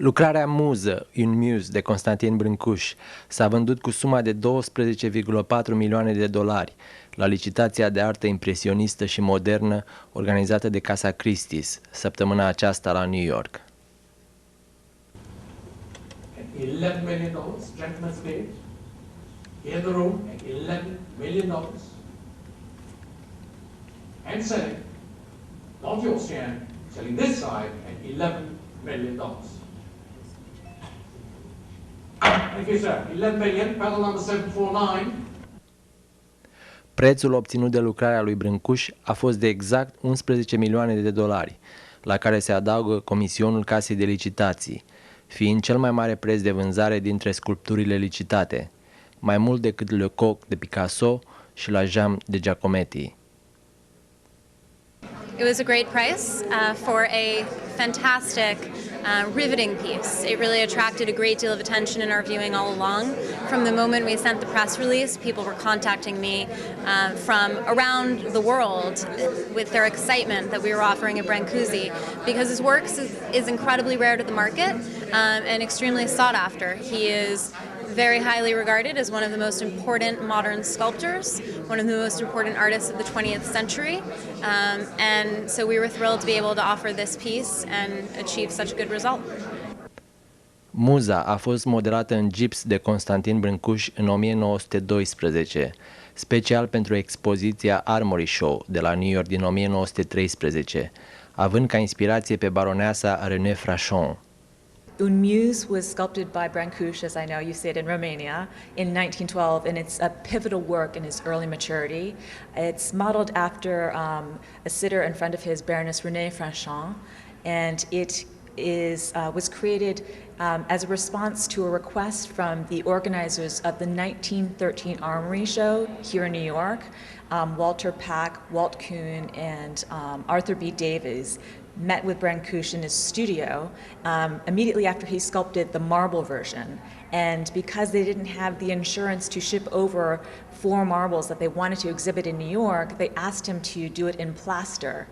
Lucrarea Muză, in Muse, de Constantin Brancusi, s-a vândut cu suma de 12,4 milioane de dolari la licitația de artă impresionistă și modernă organizată de casa Christie săptămâna aceasta la New York. $11 million, gentlemen's stage. In the room, $11 million. And selling, not your stand, selling this side at $11 million. Thank you, sir. 11 million, panel number 749. Prețul obținut de lucrarea lui Brancusi a fost de exact 11 milioane de dolari, la care se adaugă comisionul casei de licitații, fiind cel mai mare preț de vânzare dintre sculpturile licitate, mai mult decât Le Coq de Picasso și la Jambe de Giacometti. It was a great price for a fantastic, riveting piece. It really attracted a great deal of attention in our viewing all along. From the moment we sent the press release, people were contacting me from around the world with their excitement that we were offering a Brancusi, because his work is incredibly rare to the market and extremely sought after. He is very highly regarded as one of the most important modern sculptors, one of the most important artists of the 20th century, and so we were thrilled to be able to offer this piece and achieve such a good result. Muza a fost modelată în gips de Constantin Brancusi în 1912, special pentru expoziția Armory Show de la New York din 1913, având ca inspirație pe baroneasa René Frachon. Un Muse was sculpted by Brancusi, as I know you say it in Romania, in 1912, and it's a pivotal work in his early maturity. It's modeled after a sitter and friend of his, Baroness René Frachon, and it was created as a response to a request from the organizers of the 1913 Armory Show here in New York, Walter Pack, Walt Kuhn, and Arthur B. Davies, met with Brancusi in his studio immediately after he sculpted the marble version. And because they didn't have the insurance to ship over 4 marbles that they wanted to exhibit in New York, they asked him to do it in plaster.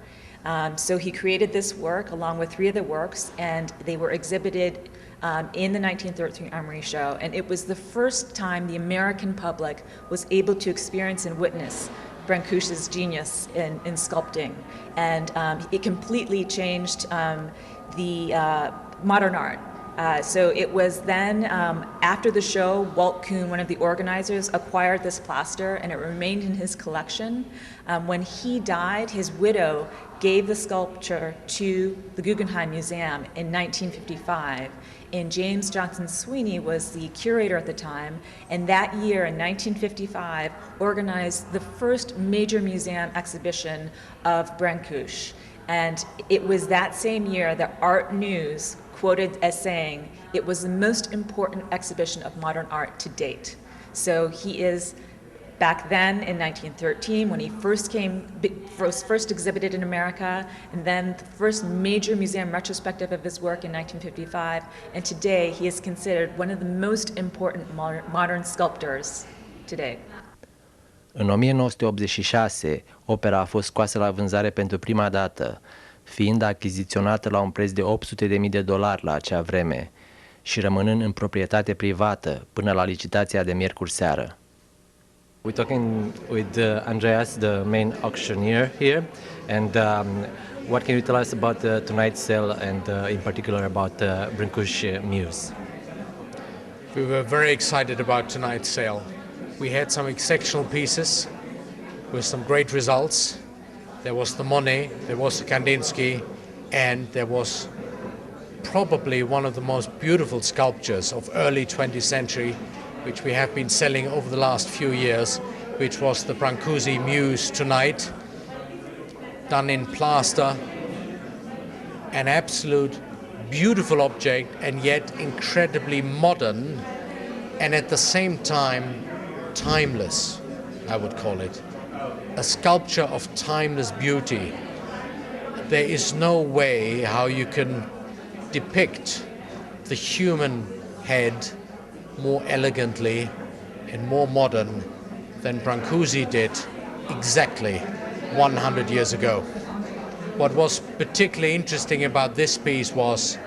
So he created this work along with 3 other works, and they were exhibited in the 1913 Armory Show. And it was the first time the American public was able to experience and witness Brancusi's genius in sculpting, and it completely changed the modern art. So it was then, after the show, Walt Kuhn, one of the organizers, acquired this plaster, and it remained in his collection. When he died, his widow gave the sculpture to the Guggenheim Museum in 1955. And James Johnson Sweeney was the curator at the time, and that year, in 1955, organized the first major museum exhibition of Brancusi. And it was that same year that Art News quoted as saying, it was the most important exhibition of modern art to date. So he is, back then in 1913, when he first exhibited in America, and then the first major museum retrospective of his work in 1955, and today he is considered one of the most important modern sculptors today. În 1986, opera a fost scoasă la vânzare pentru prima dată, fiind achiziționată la un preț de $800.000 la acea vreme și rămânând în proprietate privată până la licitația de miercuri seară. We're talking with Andreas, the main auctioneer here, and what can you tell us about tonight's sale and in particular about Brancusi Muse? We were very excited about tonight's sale. We had some exceptional pieces with some great results. There was the Monet, there was the Kandinsky, and there was probably one of the most beautiful sculptures of early 20th century, which we have been selling over the last few years, which was the Brancusi Muse tonight, done in plaster, an absolute beautiful object, and yet incredibly modern, and at the same time timeless, I would call it. A sculpture of timeless beauty. There is no way how you can depict the human head more elegantly and more modern than Brancusi did exactly 100 years ago. What was particularly interesting about this piece was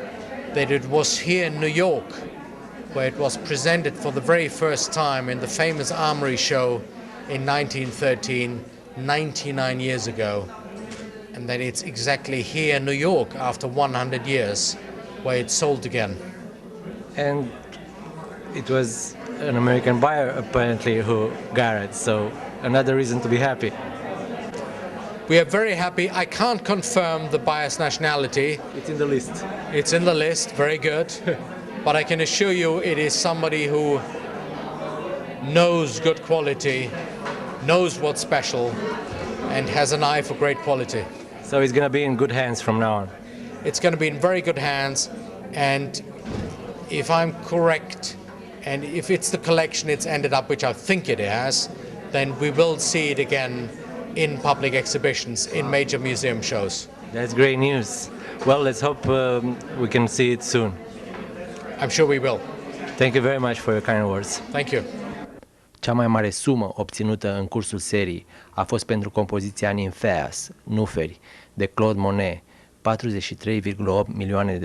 that it was here in New York where it was presented for the very first time in the famous Armory show in 1913, 99 years ago. And that it's exactly here in New York after 100 years where it's sold again. And it was an American buyer apparently who got it, so another reason to be happy. We are very happy. I can't confirm the buyer's nationality. It's in the list. It's in the list, very good. But I can assure you it is somebody who knows good quality, knows what's special, and has an eye for great quality. So it's going to be in good hands from now on. It's going to be in very good hands, and if I'm correct, and if it's the collection it's ended up, which I think it has, then we will see it again in public exhibitions, in major museum shows. That's great news. Well, let's hope we can see it soon. I'm sure we will. Thank you very much for your kind words. Thank you. Cea mai mare sumă obținută în cursul serii a fost pentru compoziția Ninfeas, Nuferi, de Claude Monet, $43,8 milioane.